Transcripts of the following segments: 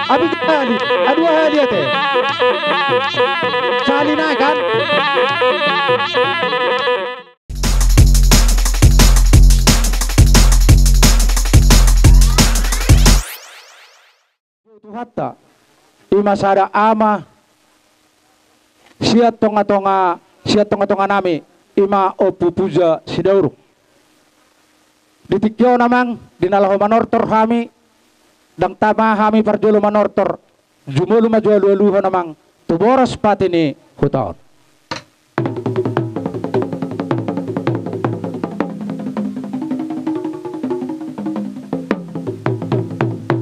Abi kali, aduh dia teh. Salina kan? Hatta imasada ama siat tonga nami ima opupuja sidauruk ditikyo namang dinalaho manortor kami dang tama kami parjolo manortor jumulu majualuho namang tuboras patini hutaon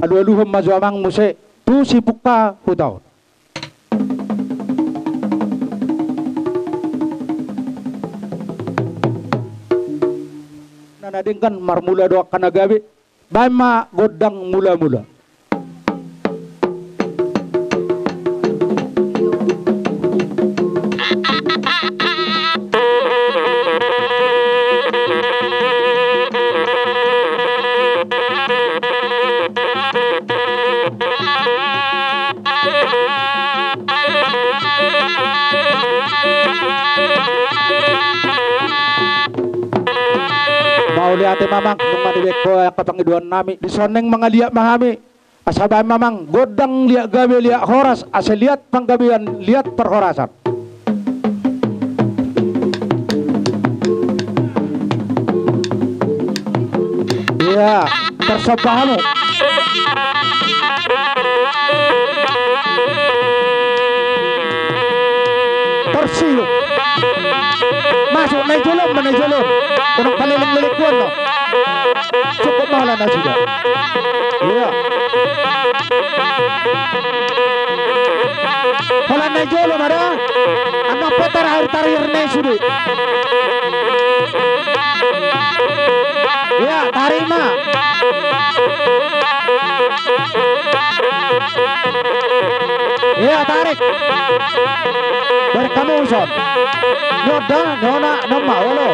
alualuhom majuamang muse tu sibuk pa hutaon nanadingkan marmula doa kanagabi bama godang mula-mula ate mamang nung maniwek ko ang kapangiduan nami disoneng mga liya mahami asabay mamang godang liya gabi liya horas asa liat panggabian liat perhorasan iya tersabahan mo tersiyo masuk naik julum orang paliling-lilik kuan no cukup mahalan na sudah iya halan na julum ada anak petar air na sudah iya tarima iya tarik berkamu usot nyoda nyona nama olo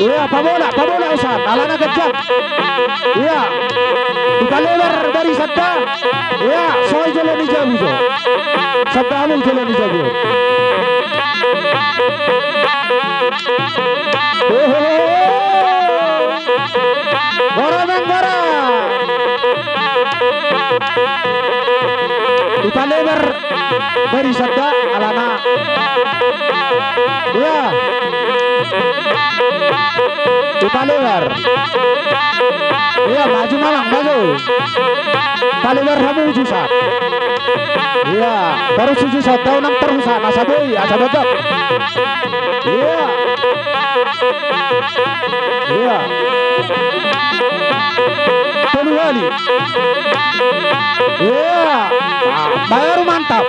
iya pabola usan alana kejam iya dikaluar dari sadda iya soy jolo ni jabu so sadda alu jolo ni jabu Gora Ipalebar dari sadda alana ya Ipalebar ya maju malang maju Ipalebar kamu jusat ya baru susat tahu nang terusan asaboy asabagap ya ya Peluali ya baru mantap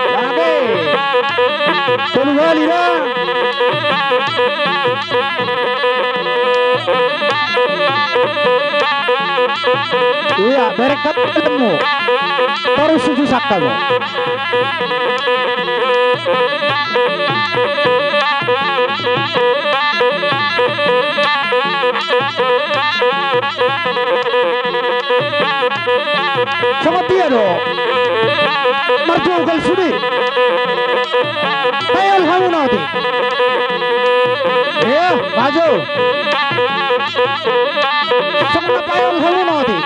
lagi Peluali dah iya berekat ketemu terus susah kamu sangat dia dong marjugal sudi payal hamu nanti ya maju sangat payal hamu nanti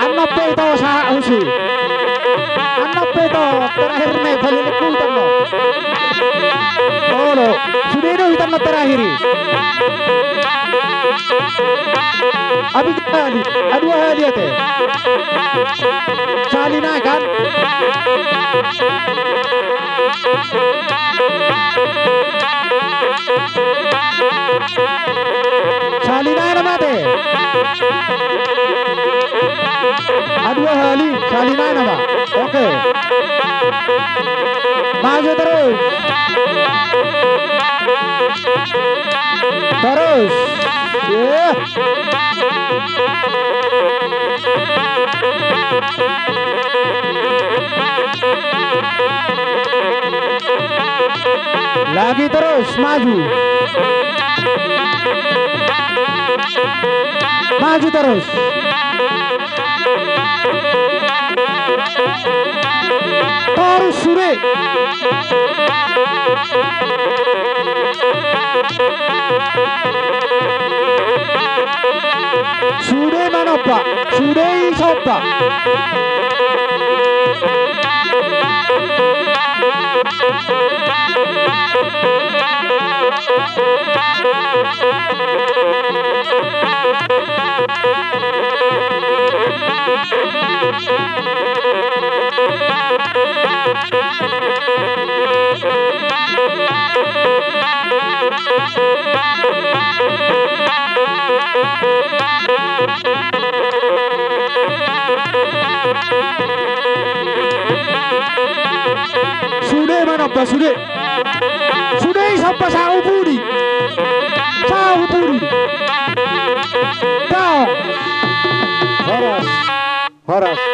anak peto sa usi anak peto terakhir nih balik kultan lo oh lo sudah itu hitam terakhir abi kali aduh dia teh salina kan Salina Dua kali, kali main apa? Oke. Maju terus. Terus. Yeah. Lagi terus maju. Maju terus. Terus sudah. Sudah mana Pak? Sudah siapa? Sudah mana Pak? Sudah. Sudah siapa Sahu Budi? Sahu Budi. Kau. Horas. Horas.